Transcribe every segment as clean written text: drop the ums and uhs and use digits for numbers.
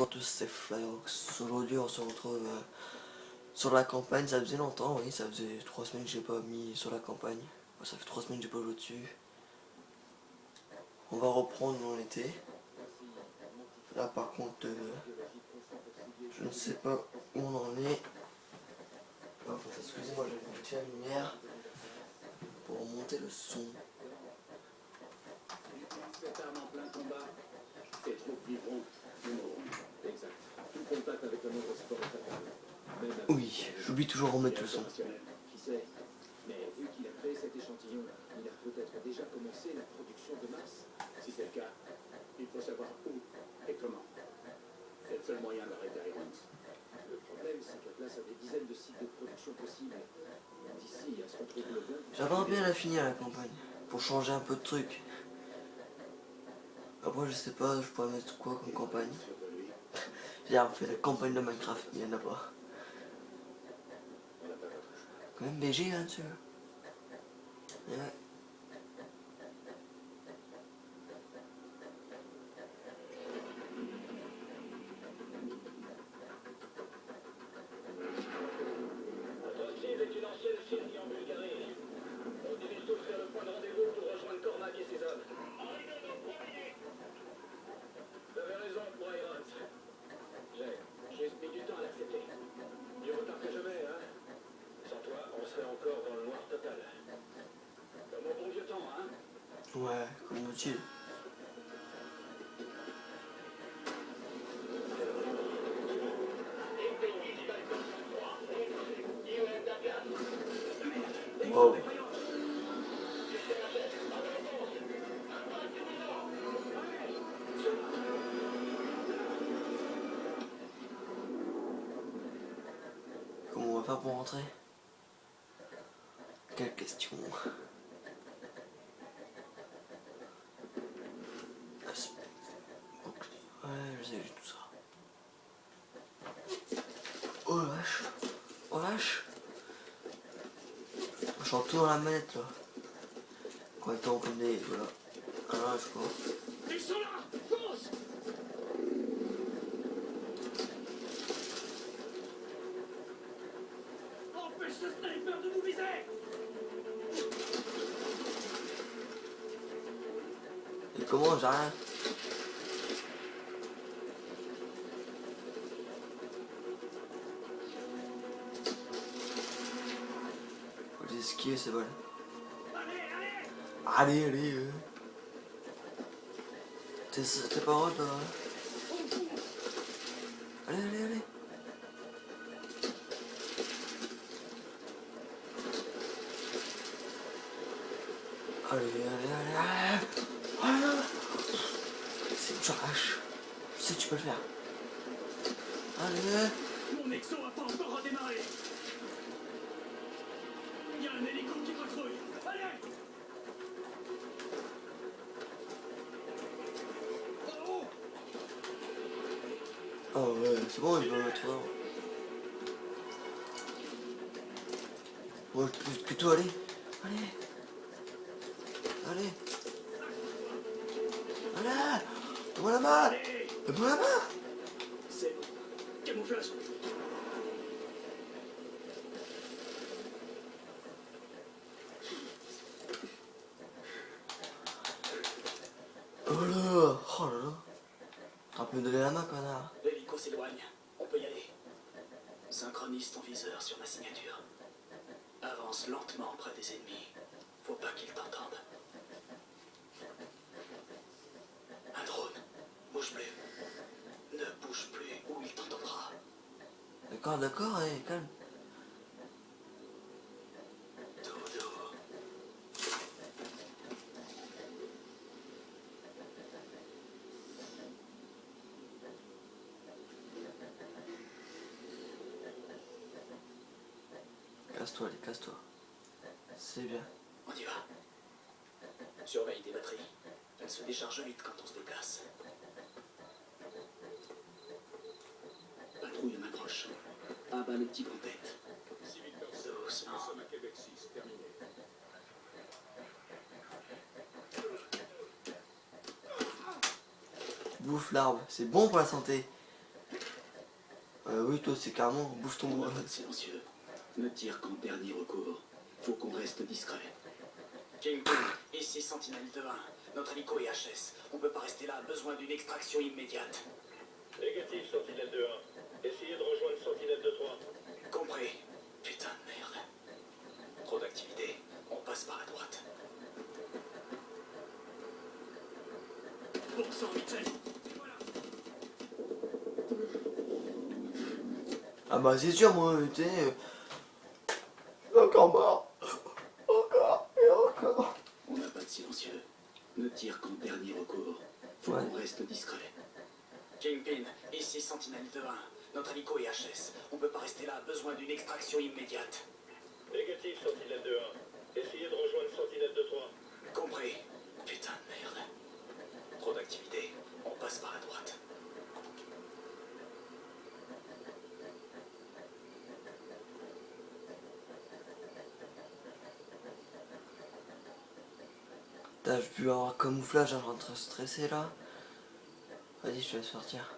à tous, c'est Flyrox. Aujourd'hui on se retrouve sur la campagne. Ça faisait longtemps, oui, ça faisait 3 semaines que j'ai pas mis sur la campagne. Ça fait 3 semaines que j'ai pas joué dessus. On va reprendre où on était. Là par contre, je ne sais pas où on en est. Excusez-moi, j'ai mis la lumière pour monter le son. Cette arme en plein combat, tes troupes vivront du monde. Exact. Tout contact avec le moindre sport est fatal. Oui, j'oublie toujours de remettre le son. Qui sait? Mais vu qu'il a créé cet échantillon, il a peut-être déjà commencé la production de masse. Si c'est le cas, il faut savoir où et comment. C'est le seul moyen d'arrêter Irons. Le problème, c'est que place à des dizaines de sites de production possibles. D'ici à ce qu'on trouve le bon. J'aimerais bien la finir la campagne, pour changer un peu de trucs. Après je sais pas, je pourrais mettre quoi comme campagne. J'ai fait la campagne de Minecraft, mais il n'y en a pas. Quand même BG hein, dessus. Ouais. Rothschild est une ancienne Syrie en Bulgarie. On dirige tous vers le point de rendez-vous pour rejoindre Cormac et ses hommes. Vous avez raison, Irons. J'ai juste mis du temps à l'accepter. Mieux retard que jamais, hein. Sans toi, on serait encore dans le noir total. Comme au bon vieux temps, hein. Ouais, comme Rothschild. Wow. Comment on va faire pour rentrer? Quelle question. Ouais, je sais, j'ai tout ça. Oh la vache. Oh la vache. Je chante tout dans la manette là. Quand on tombe comme des... Voilà. Ah là, je crois. Ils sont là! Fonce! Empêche ce sniper de nous viser! Et comment j'ai rien? Faut les esquiver ces balles. Allez, allez! Allez. T'es pas hot là? Allez. Allez. C'est une hache. Je sais que tu peux le faire. Allez. Mon exo a pas encore redémarré! Il y a un hélico qui patrouille! Allez! Oh! Oh ouais, c'est bon, il va mettre fort. Ouais, plutôt allez. Allez. Donne-moi la main. Donne-moi la main. C'est camouflage! Oh là. T'aurais pu me donner la main, connard. L'hélico s'éloigne. On peut y aller. Synchronise ton viseur sur ma signature. Avance lentement près des ennemis. Faut pas qu'ils t'entendent. Un drone. Bouge plus. Ne bouge plus ou il t'entendra. D'accord, allez, calme. Dodo. Casse-toi. C'est bien. On y va. Surveille tes batteries. Elles se déchargent vite quand on se déplace. Patrouille en approche. Abat le type en tête. Doucement. Nous sommes à Québec 6, terminé. Bouffe l'arbre, c'est bon pour la santé. Oui, toi, c'est carrément, bouffe ton On bois. va être silencieux. Ne tire qu'en dernier recours. Faut qu'on reste discret. Kingpin, ici Sentinelle 2-1. Notre hélico est HS. On peut pas rester là, besoin d'une extraction immédiate. Négatif, Sentinelle 2-1. Essayez de rejoindre Sentinelle 2-3. Compris. Putain de merde. Trop d'activité. On passe par la droite. Bon sang, Mitchell. Ah bah c'est sûr, moi, tu sais... Encore mort. Encore et encore. On n'a pas de silencieux. Ne tire qu'en dernier recours. Faut Ouais. qu'on reste discret. Kingpin, ici Sentinelle 2-1. Notre hélico est HS. On peut pas rester là, besoin d'une extraction immédiate. Négatif, Sentinelle 2-1. Essayez de rejoindre Sentinelle 2-3. Compris. Putain de merde. Trop d'activité. On passe par la droite. Putain, je peux avoir un camouflage, je rentre stressé là. Vas-y, je te laisse sortir.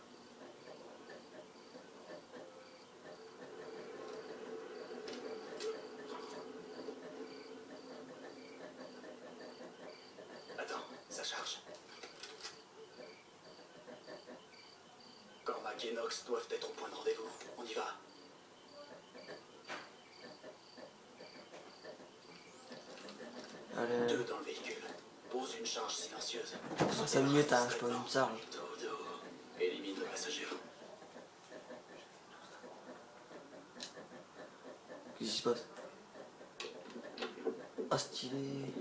Attends, ça charge. Cormac et Nox doivent être au point de rendez-vous. On y va. Allez, Deux dans le véhicule. Pose une charge silencieuse. 5 minutes, hein, je peux une charge. Dodo. Élimine le passager. Qu'est-ce qui se passe? Ah, stylé.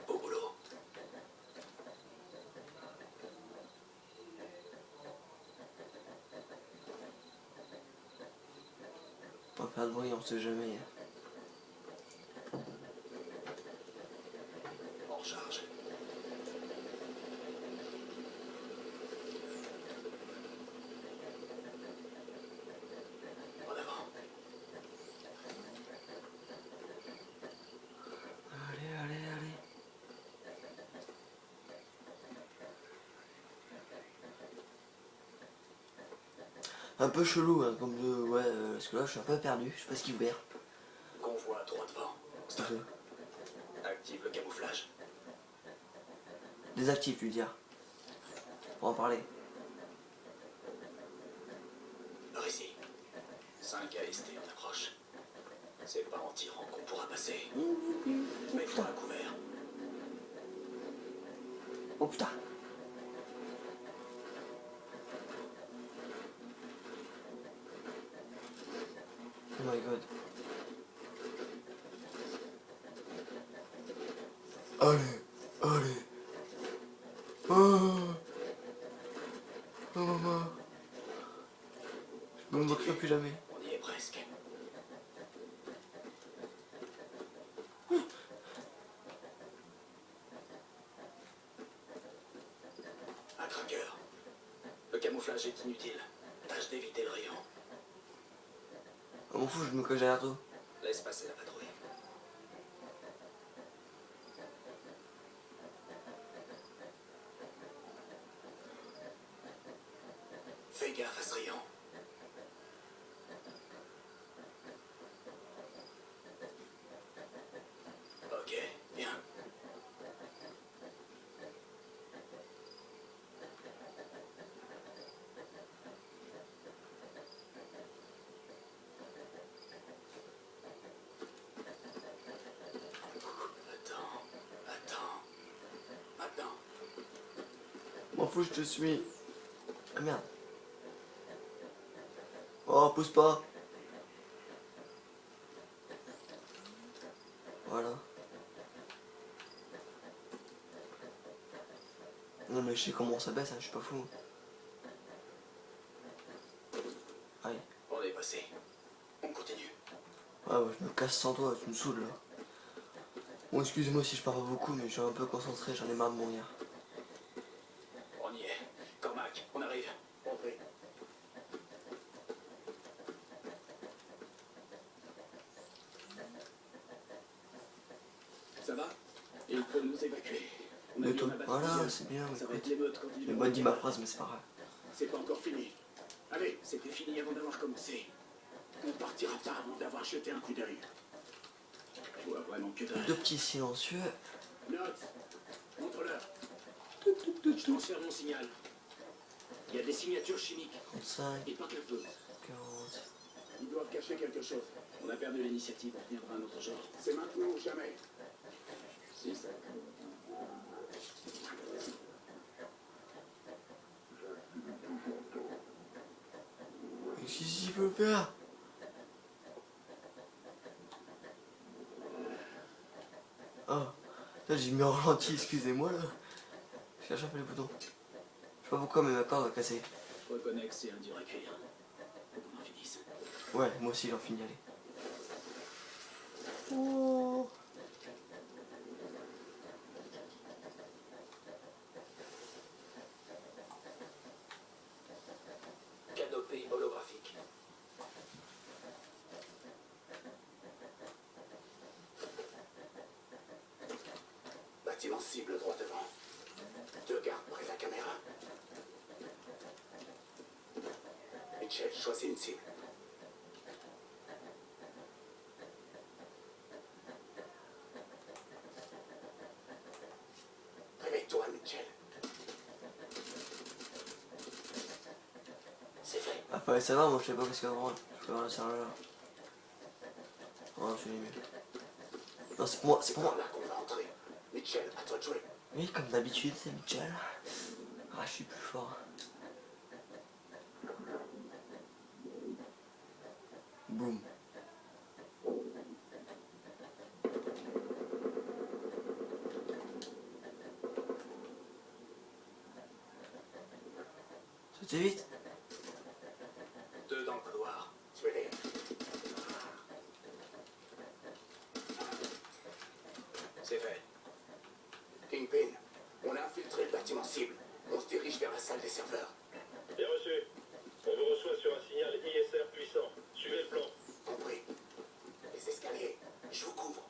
Au boulot. Pas faire de bruit, on sait jamais. On recharge. En avant. Allez, allez, allez. Un peu chelou, hein, comme de... Ouais, parce que là, je suis un peu perdu, je sais pas ce qu'il veut dire. Convoi droit devant. Stop. Ok. Active le camouflage. Désactive, tu veux dire. Pour en parler. Par ici. 5 AST en approche. C'est pas en tirant qu'on pourra passer. Mets-toi à couvert. Oh putain. Oh my god. Allez, allez. Oh, oh maman. Je me moquerai plus jamais. On y est presque. Un tracker. Le camouflage est inutile. Tâche d'éviter le rayon. On m'en fout, je me cache derrière toi. Laisse passer la patrouille. Fais gaffe à ce rayon. Ok, bien. Attends. Maintenant. M'en fous, je te suis. Ah merde. Oh, pousse pas. Voilà. Non mais je sais comment ça baisse, hein, je suis pas fou. Allez. On est passé. On continue. Ah ouais, je me casse sans toi, tu me saoules là. Bon, excusez-moi si je parle beaucoup, mais je suis un peu concentré, j'en ai marre de mourir. On y est. Cormac, on arrive. Entrez. Ça va? Il faut nous évacuer. On a Mais mis toi, un abat voilà, fusionnel. c'est bien, Ça va écoute. être l'émeute quand il J'ai pas dit ma phrase, mais c'est pas grave. C'est pas encore fini. Allez, c'était fini avant d'avoir commencé. On partira pas avant d'avoir jeté un coup d'œil. Je vois vraiment que dalle. Deux petits silencieux. Note, montre-leur. Je transfère mon signal. Il y a des signatures chimiques 35, et pas qu'un peu. 40. Ils doivent cacher quelque chose. On a perdu l'initiative, on reviendra un autre jour. C'est maintenant ou jamais. Si ça. Mais qu'est-ce qu'il veut faire? Oh, là j'ai mis en ralenti, excusez-moi là. Je cherche un peu les boutons. Je sais pas pourquoi, mais ma corde va casser. Reconnecte, c'est un dur à cuire. Faut qu'on en finisse. Ouais, moi aussi j'en finis, allez. Oh. Canopée holographique. Bâtiment cible droit devant. Deux gardes près de la caméra. Mitchell, choisis une cible. Réveille-toi, Mitchell. C'est fait. Ah, fallait savoir, moi je sais pas parce qu'avant, je peux avoir le serveur là. Oh, je l'ai mieux. Non, c'est pour moi, c'est pour moi. Là qu'on va entrer. Mitchell, à toi de jouer. Oui, comme d'habitude, c'est Mitchell. Ah, je suis plus fort. Boum. C'était vite. Deux dans le couloir. Tuez-les. C'est fait. Kingpin, on a infiltré le bâtiment cible. On se dirige vers la salle des serveurs. Bien reçu. On vous reçoit sur un signal ISR puissant. Suivez le plan. Compris. Les escaliers, je vous couvre.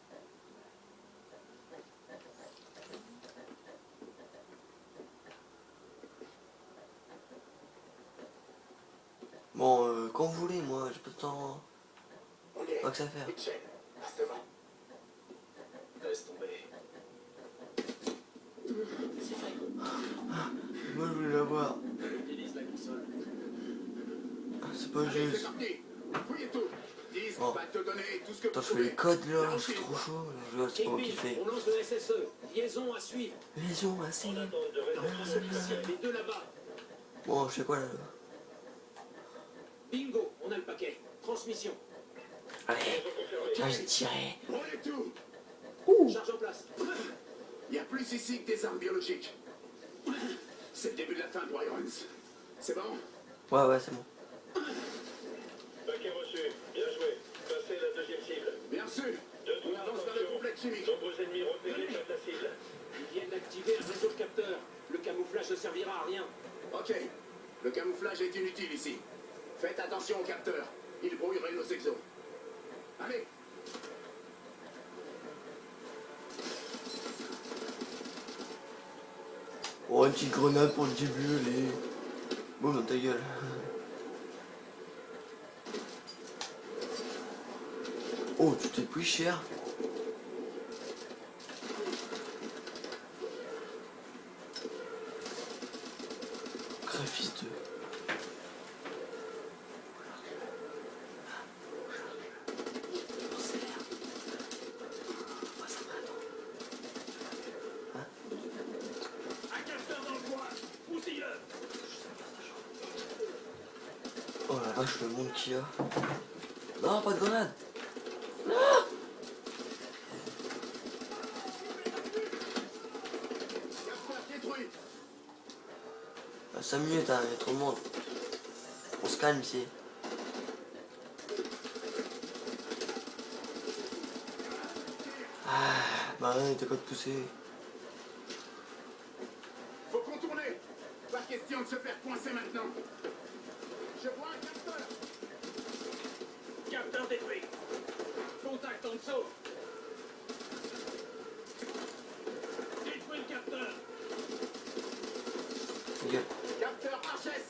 Bon, quand vous voulez, moi, j'ai pas de temps. On y est. Pas que ça à faire. Mitchell, passe devant. Laisse tomber. C'est fait. Moi, je voulais la voir. Utilise la console. C'est pas Allez, c'est juste. parti. Fouillez tout. 10 Oh. va te donner tout ce que Attends, vous je fais les trouvez. codes là, je suis trop chaud. Je rigole, c'est pas moi qui le fais. on lance le SSE. Liaison à suivre. Liaison, assez. En attente de réception. Les deux là-bas. Bon, je fais quoi là? Bingo, on a le paquet. Transmission. Allez, Confirmé. j'ai tiré. Prenez tout. Charge en place. Il y a plus ici que des armes biologiques. C'est le début de la fin pour Irons. C'est bon? Ouais, c'est bon. Paquet reçu. Bien joué. Passez la deuxième cible. Bien sûr. Deux On avance vers le complexe chimique. Nombreux ennemis repérés près de la cible. Ils viennent d'activer un réseau de capteurs. Le camouflage ne servira à rien. Ok. Le camouflage est inutile ici. Faites attention aux capteurs. Ils brouilleraient nos exos. Allez. Oh, une petite grenade pour le début, allez. Boum, dans ta gueule. Oh, tu t'es pris cher. Graphiste. Un capteur dans le coin. Poussez-le. Oh la vache, le monde qu'il y a. Non, pas de grenade. Capteur détruit. 5 minutes, hein, il y a trop de monde. On se calme ici. Ah, bah ouais, t'as qu'à te pousser. Faut contourner. Pas question de se faire coincer maintenant. Je vois un capteur. Capteur détruit. Contact en dessous. Détruit le capteur. gueule. Capteur HS.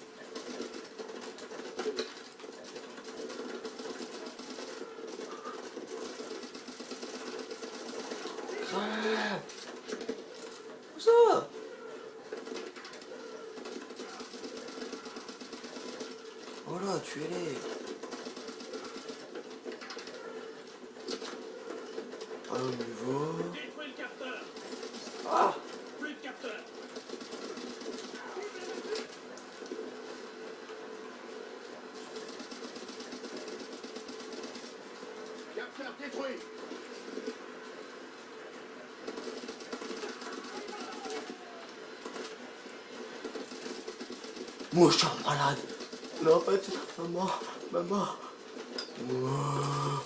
Où ça? Voilà, tuez-les. À nouveau. Détruis le capteur. Ah! Plus de capteur. Capteur détruit. Moi, je suis un malade. Non, en fait, maman, maman. Ouah.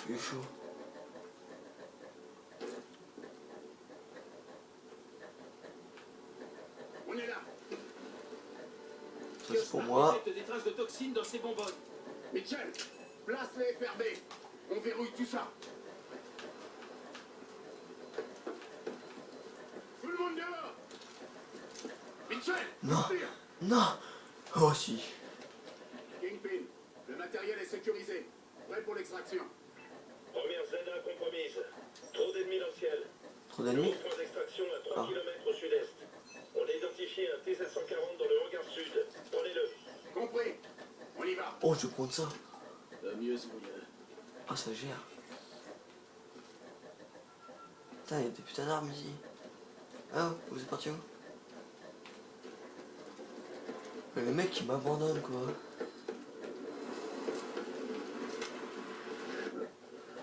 J'ai chaud. On est là. Ça, c'est pour moi. Détecte des traces de toxines dans ces bonbonnes. Mitchell, place les FRB. On verrouille tout ça. Tout le monde dehors. Mitchell, Non, tire. non. Oh, si. Kingpin, le matériel est sécurisé. Prêt pour l'extraction. Première ZA compromise. Trop d'ennemis dans le ciel. Trop d'ennemis? Point d'extraction à 3 Ah. km au sud-est. On a identifié un T-740 dans le hangar sud. Prenez-le. Compris. On y va. Oh, je vais prendre ça. Mieux c'est mieux. Ah, ça gère. Putain, il y a des putains d'armes ici. Ah, vous êtes parti où? Mais le mec il m'abandonne quoi.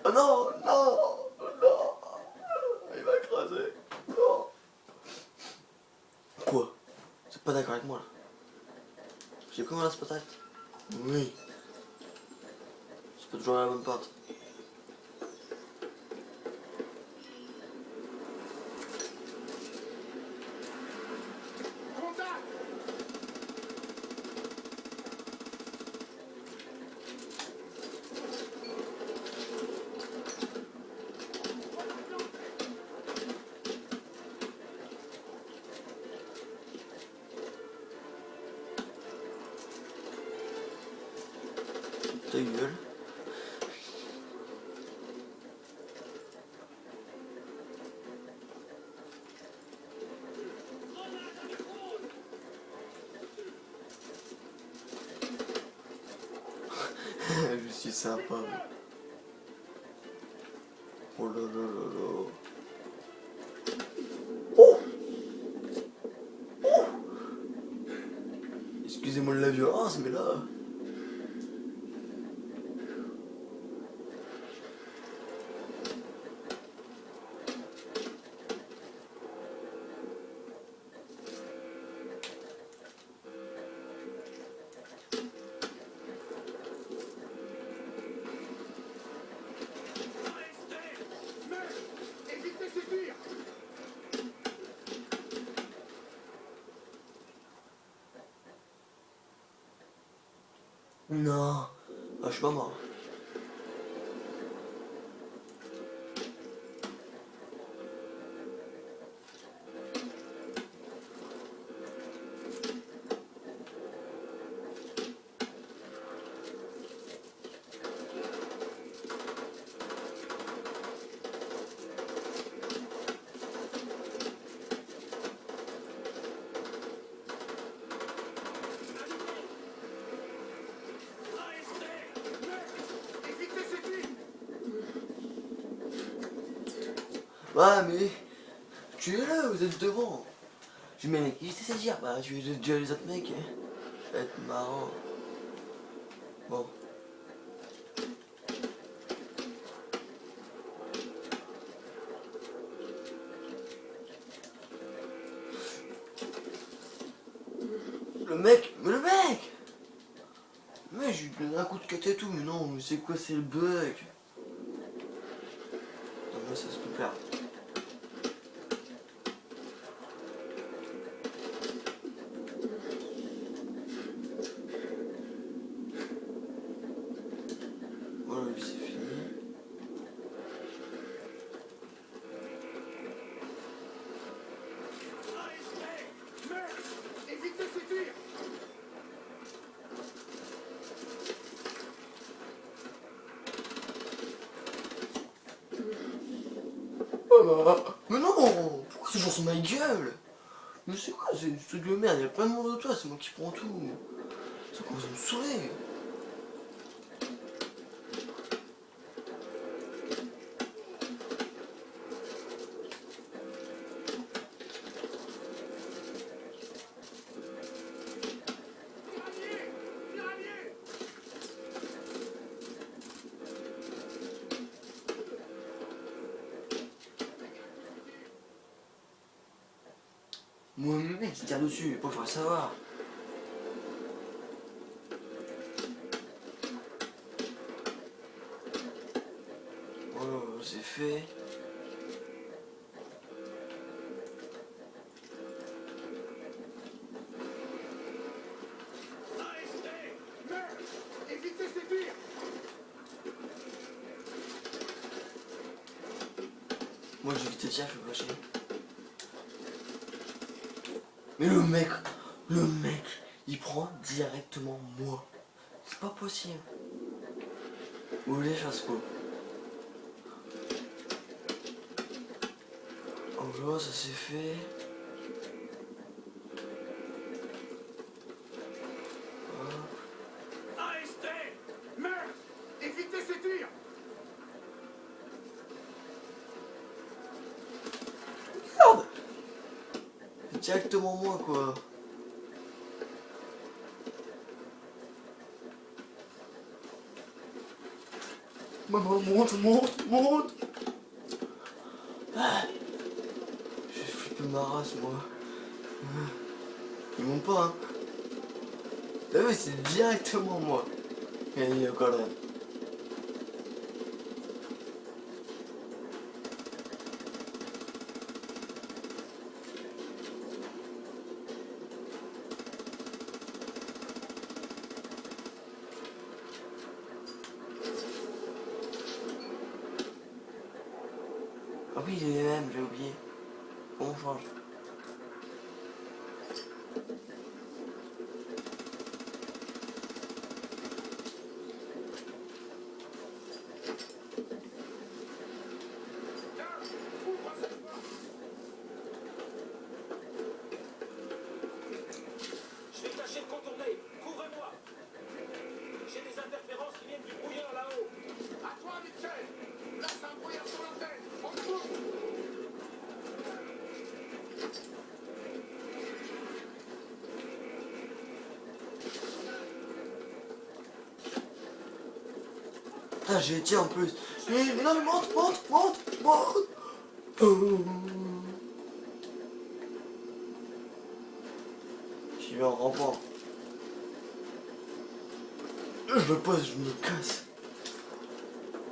Oh non, non, non. Il m'a écrasé. Non. Quoi? C'est pas d'accord avec moi là. J'ai pris mon lance-patate. Oui. C'est pas toujours la bonne porte. Contact. Ta gueule. Je suis sympa. Oh là là là là. Oh! Oh! Excusez-moi de la violence, mais là. Mais évitez ces tirs. Non. Ah, je suis pas mort. Évitez ces tirs. Ouais, mais. Tuez-le, vous êtes devant. Je dis, mais mec, il sait dire. Bah, tu es déjà les autres mecs. Hein. Ça va être marrant. Bon. Le mec, mais le mec! Mais je lui donne un coup de queue et tout, mais non, mais c'est quoi, c'est le bug? Non, moi ça se peut plaire. Voilà, lui c'est fini. Mais non! Pourquoi c'est toujours sur ma gueule? Mais c'est quoi? C'est une truc de merde, il y a plein de monde de toi, c'est moi qui prends tout. C'est quoi, vous me saoulez? Moi, mec, il tire dessus, pas faire savoir. Oh, c'est fait. Arrêtez! Meurtre! Évitez ces tirs! Moi, j'ai vite tirer, je peux lâcher. Mais le mec, il prend directement moi. C'est pas possible. Où les chasse quoi? Oh là, ça s'est fait. Arrêtez! Meurtre! Évitez ces tirs! Merde! C'est directement moi quoi. Maman, monte! Ah, j'ai flippé ma race moi. Ils montent pas hein. Ah oui, c'est directement moi. Et il y a encore là. Ah oui, il est les mêmes, j'ai oublié. Comment on change? Je vais tâcher de contourner. Couvrez-moi. J'ai des interférences qui viennent du brouillard là-haut. À toi, Mitchell! Là, c'est un brouillard sur l'antenne! On te couvre! Putain, j'ai été en plus. Mais non, mais monte! J'y vais en rampant. Je me pose, je me casse.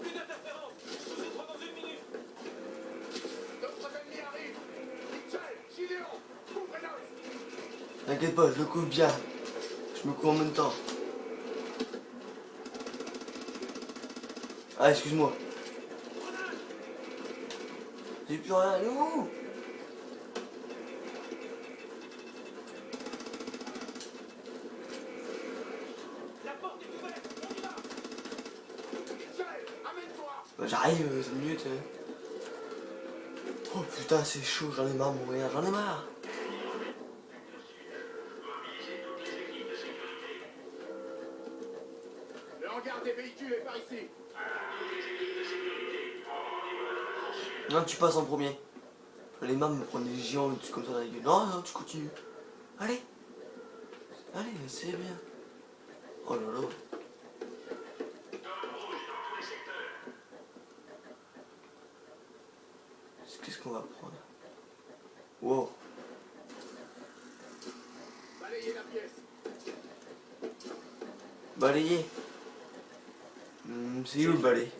Une interférence. Je vous étreins dans 1 minute. Notre ennemi arrive! Mitchell! Gideon! Couvrez-le! T'inquiète pas, je le couvre bien. Je me couvre en même temps. Ah, excuse-moi. J'ai plus rien, elle est où? La porte est ouverte. On y va. Mitchell! Amène-toi! Bah, j'arrive, 5 minutes. Oh putain, c'est chaud, j'en ai marre de mourir, j'en ai marre. Le hangar des véhicules est par ici! Non, tu passes en premier. Les mains me prennent des géants comme ça dans la gueule. Non, non, tu continues. Allez, c'est bien. Oh là là. Qu'est-ce qu'on va prendre? Wow. Balayez la pièce! Balayer. C'est où le balai?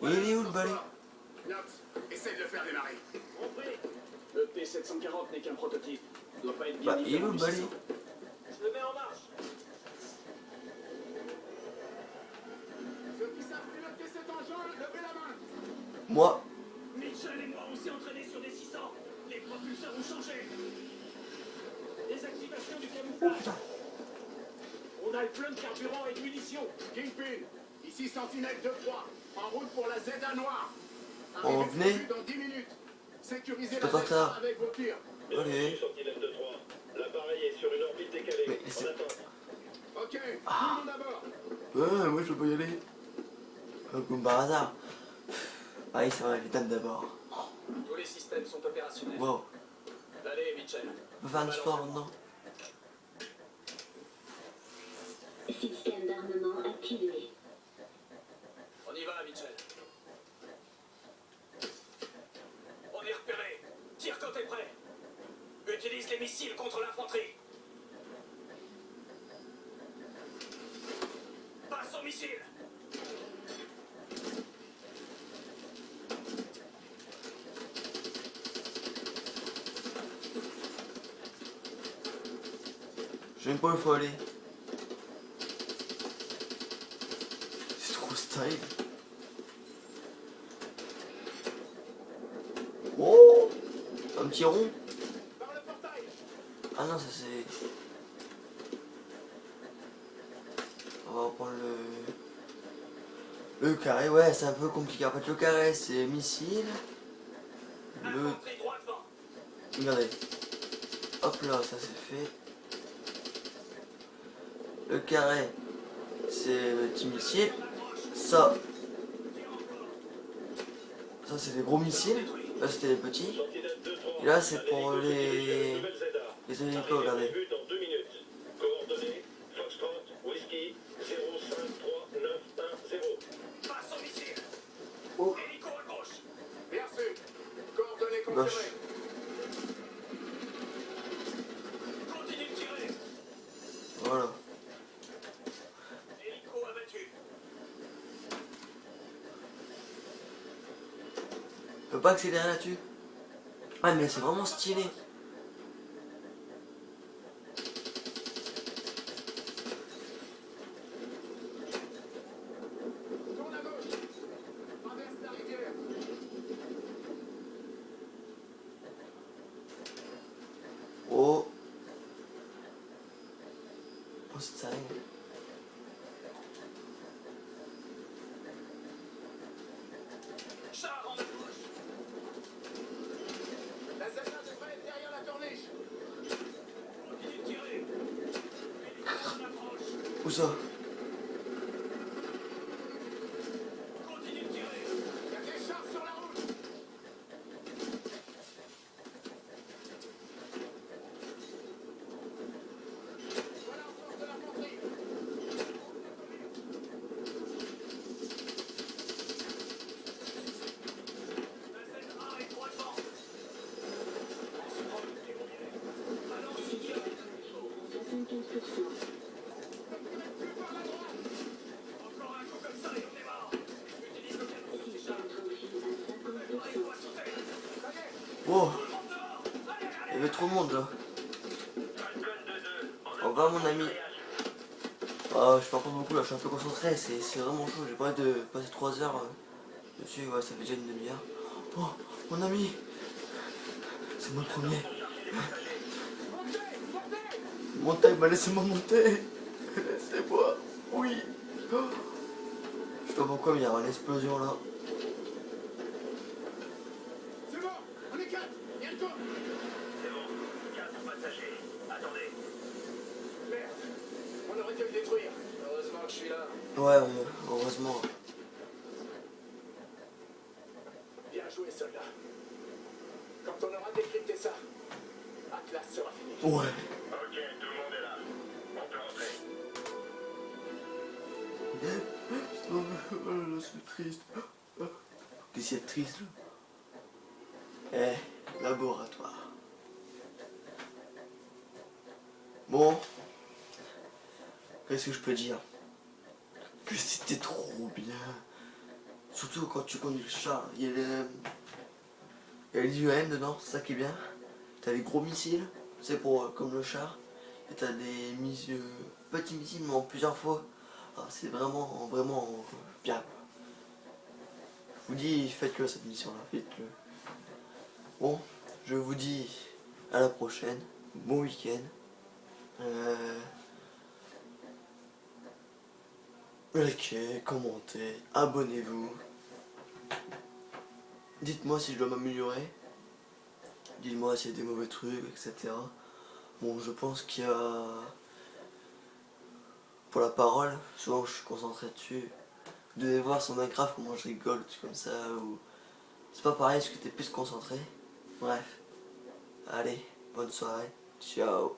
Il est où le balai? Knox, essaie de le faire démarrer. Compris. Le P740 n'est qu'un prototype. Doit pas être bien Bah, il est où le différent du balai? 600. Je le mets en marche. Ceux qui savent piloter cet engin, levez la main! Moi. Mitchell et moi, on s'est entraînés sur des 600. Les propulseurs ont changé. Désactivation du camouflage. On a le plein de carburant et de munitions. Kingpin, ici Sentinelle 2-3, en route pour la Z1 noire. On Arrivez venait. dans 10 minutes. Sécurisez Pas la tant que ça. zone avec vos tirs. Allez. Sentinelle de 3. L'appareil est sur une orbite décalée. Mais En c'est... Ok, attente. tout le monde à bord. Ouais, moi je veux pas y aller. Comme par hasard. Ah oui, c'est vrai, les dames d'abord. Tous les systèmes sont opérationnels. Wow. Allez, Mitchell. On peut faire un sport maintenant. Système d'armement activé. On y va, Mitchell. On est repéré. Tire quand t'es prêt. Utilise les missiles contre l'infanterie. Passe au missile. Je sais même pas où il faut aller. C'est trop style. Oh, un petit rond. Par le portail. Ah non, ça c'est... On va prendre le carré. Ouais, c'est un peu compliqué. En fait, le carré c'est missile. Le... Infanterie droit devant. Regardez. Hop là, ça c'est fait. Le carré c'est le petit missile. Ça c'est les gros missiles. Là c'était les petits. Sentinelle de 3. Et là c'est pour les Nouvelle ZA. hélicos, Arrivée en regardez. vue dans 2 minutes. Coordonnées Foxtrot, Whisky, 053910. Passe au missile. Oh, Hélico à gauche. Bien sûr. Coordonnées gauche. confirmées. Continue de tirer. Voilà. Hélico abattu. On peut pas accélérer là-dessus. Ah mais c'est vraiment stylé. Tourne à gauche. Traverse la rivière. Oh. Oh c'est ça. Char en approche. La ZA devrait être derrière la corniche. Continue de tirer. Hélico en approche. Où ça? Continue de tirer. Il y a des chars sur la route. Voilà en force de l'infanterie. La ZA est droit devant. Allons, Système à 75%. encore un coup comme ça et on est mort. Utilise le canon sur tes chars. Système tranquille à 50%. Il faut sauter. Oh, Monte dehors. Allez, allez. il y avait trop de monde là. Falcon 2-2. Au revoir mon ami. Ah, je parle pas beaucoup là, je suis un peu concentré, c'est vraiment chaud. J'ai pas envie de passer 3 heures dessus, ouais, ça fait déjà une demi-heure. Oh, mon ami. C'est moi le premier. Montez, montez. Montez, bah laissez-moi monter. Laissez-moi. Oui. Oh. Je sais pas pourquoi, mais il y aura une explosion là. C'est bon. On est 4. Viens le tour. C'est bon. 4 passagers. Attendez. Merde. On aurait dû le détruire. Heureusement que je suis là. Ouais, heureusement. Bien joué, soldat. Quand on aura décrypté ça, Atlas sera fini. Ouais. Ok, tout le monde est là. On peut rentrer. Oh là, c'est triste. Qu'est-ce qu'il y a de triste là? Laboratoire. Bon. Qu'est-ce que je peux dire? Que c'était trop bien. Surtout quand tu conduis le char. Il y a les UN dedans, c'est ça qui est bien. T'as les gros missiles, c'est pour comme le char. Et t'as des petits missiles mais en plusieurs fois. Ah, c'est vraiment bien. Je vous dis, faites-le cette mission-là, faites-le. Bon, je vous dis à la prochaine. Bon week-end. Likez, commentez, abonnez-vous. Dites-moi si je dois m'améliorer. Dites-moi s'il y a des mauvais trucs, etc. Bon, je pense qu'il y a... Pour la parole, souvent je suis concentré dessus. Vous devez voir sur Minecraft comment je rigole, tout comme ça, ou... C'est pas pareil parce que t'es plus concentré. Bref. Allez, bonne soirée. Ciao.